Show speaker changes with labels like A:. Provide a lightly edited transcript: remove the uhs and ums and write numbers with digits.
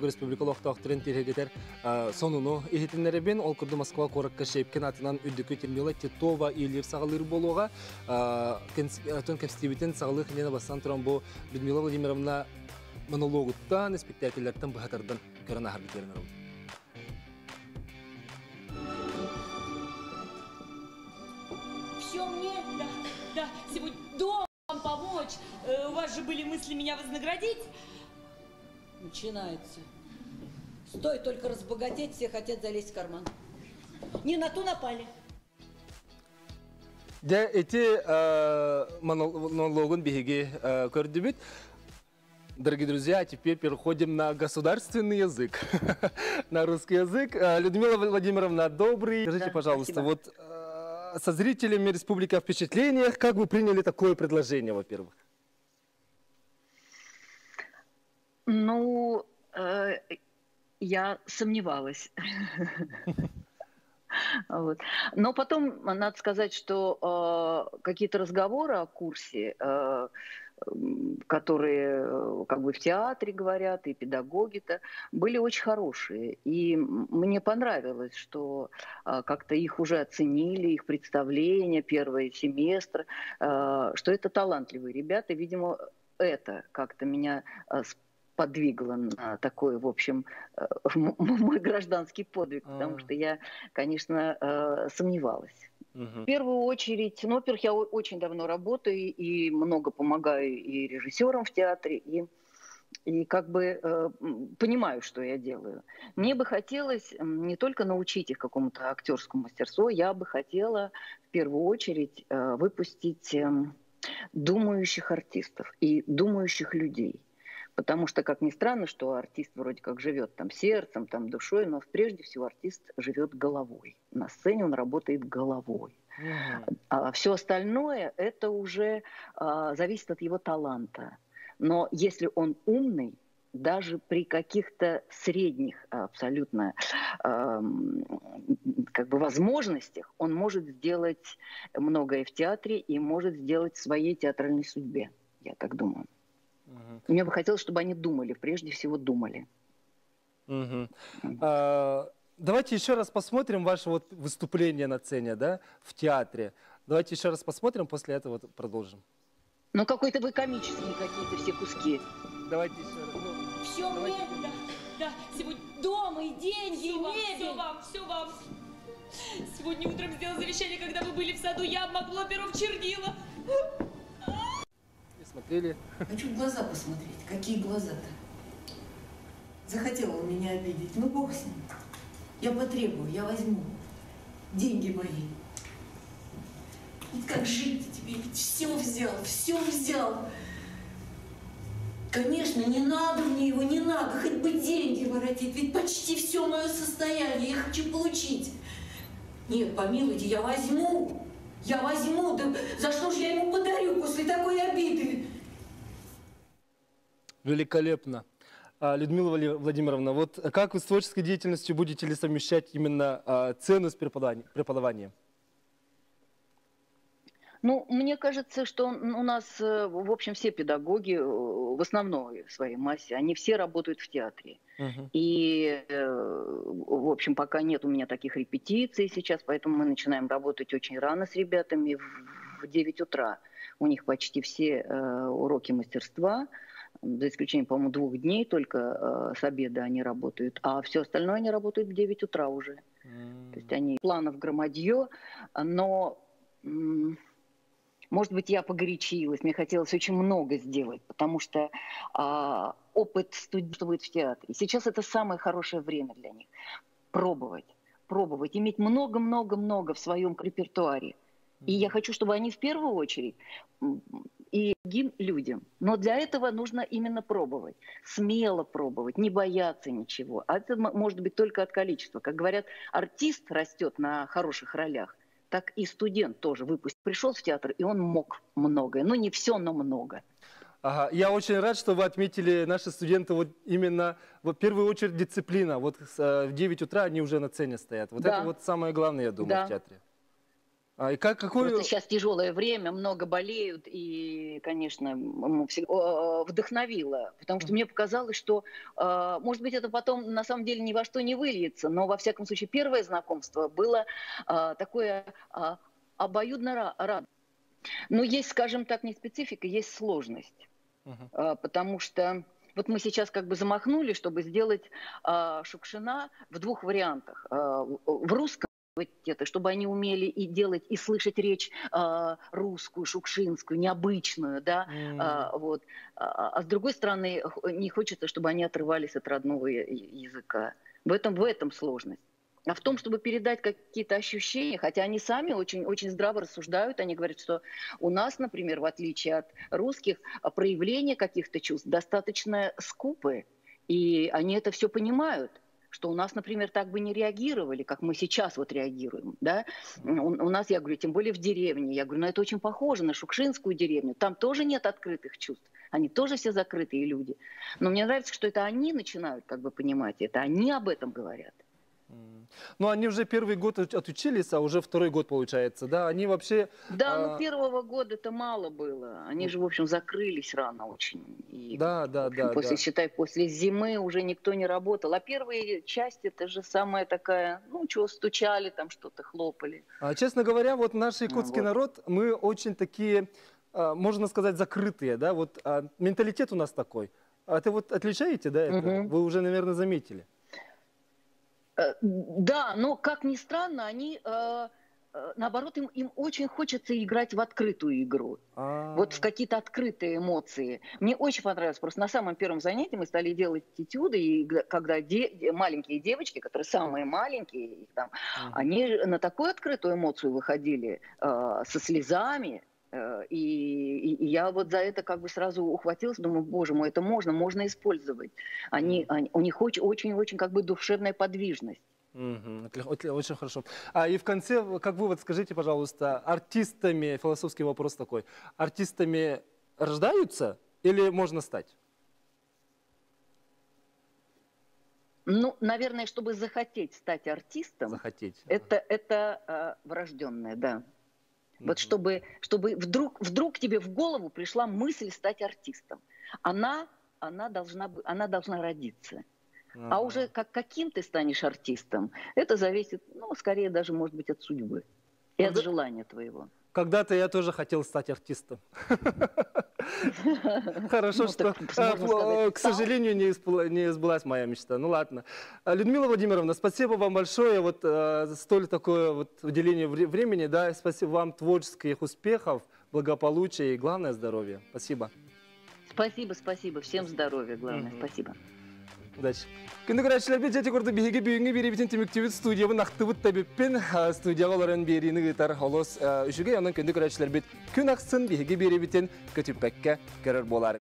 A: республикалык тактырын тирегетер сонуну ихитиннеребин ол курду Москва коракка шепкен атынан үддүкү Термила Титова илер сагалыр болуга тон конститутивитен сагалык нена бастан туран бу Людмила Владимировна монологуттан спектакльлерден бахатардан көрөн ахарбитерин.
B: Все мне, да, сегодня дома вам помочь. У вас же были мысли меня вознаградить.
C: Начинается. Стоит только разбогатеть, все хотят залезть в карман. Не на ту напали.
A: Да, эти монологон беги көрдүбүт. Дорогие друзья, теперь переходим на государственный язык, на русский язык. Людмила Владимировна, добрый. Скажите, пожалуйста, спасибо. Вот со зрителями Республика о впечатлениях, как вы приняли такое предложение, во-первых?
D: Ну, я сомневалась. Вот. Но потом надо сказать, что какие-то разговоры о курсе, которые как бы в театре говорят, и педагоги-то, были очень хорошие. И мне понравилось, что как-то их уже оценили, их представление, первый семестр, что это талантливые ребята. Видимо, это как-то меня подвигло на такой, в общем, мой гражданский подвиг, потому что я, конечно, сомневалась. В первую очередь, ну, во-первых, я очень давно работаю и много помогаю и режиссерам в театре, и как бы понимаю, что я делаю. Мне бы хотелось не только научить их какому-то актерскому мастерству, я бы хотела в первую очередь выпустить думающих артистов и думающих людей. Потому что, как ни странно, что артист вроде как живет там сердцем, там душой, но прежде всего артист живет головой. На сцене он работает головой. А все остальное это уже зависит от его таланта. Но если он умный, даже при каких-то средних абсолютно как бы возможностях, он может сделать многое в театре и может сделать в своей театральной судьбе, я так думаю. Мне бы хотелось, чтобы они думали, прежде всего думали.
A: Давайте еще раз посмотрим ваше вот выступление на сцене, да, в театре. Давайте еще раз посмотрим, после этого продолжим.
D: Ну какой-то вы комические какие-то все куски.
A: Давайте еще раз.
B: Все мне, да, сегодня дом и деньги, и мебель. Все вам. Сегодня утром сделал завещание, когда вы были в саду, я обмакнула пером в чернила.
A: Смотрели.
E: Хочу в глаза посмотреть. Какие глаза-то? Захотел он меня обидеть. Ну, бог с ним. Я потребую, я возьму. Деньги мои. Ведь как жить тебе? Ведь все взял, все взял. Конечно, не надо мне его, не надо. Хоть бы деньги воротить. Ведь почти все мое состояние я хочу получить. Нет, помилуйте, я возьму. Я возьму, да за что же я ему подарю после такой обиды?
A: Великолепно. Людмила Владимировна, вот как вы с творческой деятельностью будете ли совмещать именно ценность преподавания?
D: Ну, мне кажется, что у нас, в общем, все педагоги, в основной своей массе, они все работают в театре. И, в общем, пока нет у меня таких репетиций сейчас, поэтому мы начинаем работать очень рано с ребятами, в 9 утра. У них почти все уроки мастерства, за исключением, по-моему, 2 дней только с обеда они работают, а все остальное они работают в 9 утра уже. То есть они планов громадье, но... Может быть, я погорячилась, мне хотелось очень много сделать, потому что опыт студентов будет в театре. Сейчас это самое хорошее время для них. Пробовать, иметь много-много-много в своем репертуаре. И я хочу, чтобы они в первую очередь и другим людям. Но для этого нужно именно пробовать, смело пробовать, не бояться ничего. А это может быть только от количества. Как говорят, артист растет на хороших ролях. Так и студент тоже пришел в театр, и он мог многое. Ну, не все, но много.
A: Ага. Я очень рад, что вы отметили наши студенты вот именно, в первую очередь, дисциплина. Вот в 9 утра они уже на сцене стоят. Вот да. Это вот самое главное, я думаю, в театре. И какой...
D: Просто сейчас тяжелое время, много болеют, и, конечно, вдохновило, потому что мне показалось, что, может быть, это потом на самом деле ни во что не выльется, но, во всяком случае, первое знакомство было такое обоюдно радостное. Но есть, скажем так, не специфика, есть сложность, потому что вот мы сейчас как бы замахнули, чтобы сделать Шукшина в двух вариантах. В русском, чтобы они умели и делать, и слышать речь русскую, шукшинскую, необычную, да, вот. А с другой стороны, не хочется, чтобы они отрывались от родного языка. В этом сложность. А в том, чтобы передать какие-то ощущения, хотя они сами очень, очень здраво рассуждают, они говорят, что у нас, например, в отличие от русских, проявление каких-то чувств достаточно скупые, и они это все понимают. Что у нас, например, так бы не реагировали, как мы сейчас вот реагируем, да? У нас, я говорю, тем более в деревне, я говорю, это очень похоже на шукшинскую деревню, там тоже нет открытых чувств, они тоже все закрытые люди. Но мне нравится, что это они начинают как бы понимать это, они об этом говорят.
A: Ну, они уже первый год отучились, а уже второй год получается, да? Они вообще...
D: Да, но первого года-то мало было. Они же, в общем, закрылись рано очень. И,
A: да.
D: Считай, после зимы уже никто не работал. А первые части, это же самая такая, ну, чего стучали, там что-то хлопали.
A: Честно говоря, вот наш якутский народ, мы очень такие, можно сказать, закрытые, да? Вот менталитет у нас такой. А ты вот отличаете, да, это? Вы уже, наверное, заметили.
D: Да, но, как ни странно, они, наоборот, им очень хочется играть в открытую игру. Вот в какие-то открытые эмоции. Мне очень понравилось, просто на самом первом занятии мы стали делать этюды, и когда маленькие девочки, которые самые маленькие, там, они на такую открытую эмоцию выходили со слезами. И я вот за это как бы сразу ухватилась, думаю, боже мой, это можно использовать. У них очень-очень как бы душевная подвижность.
A: Очень хорошо. И в конце, как вывод, скажите, пожалуйста, артистами, философский вопрос такой, артистами рождаются или можно стать?
D: Ну, наверное, чтобы захотеть стать артистом, это врожденное, да. Вот чтобы вдруг тебе в голову пришла мысль стать артистом. Она должна родиться. А уже каким ты станешь артистом, это зависит, ну, скорее даже, может быть, от судьбы и от желания твоего.
A: Когда-то я тоже хотел стать артистом. Хорошо, что, к сожалению, не сбылась моя мечта. Ну ладно. Людмила Владимировна, спасибо вам большое вот за столь такое вот уделение времени. Да, спасибо вам, творческих успехов, благополучия и, главное, здоровья. Спасибо.
D: Спасибо. Всем здоровья, главное. Спасибо.
A: Удачи. Күнді көрәтшілербе жәте көрді бейге бүйінге беребетін теміктеуіт студиявын ақтыбыт табеппен студияға оларын беріні ғытар олыс үшіге, онын күнді көрәтшілербе күн ақсын бейге беребетін көтіппәкке көрір болар.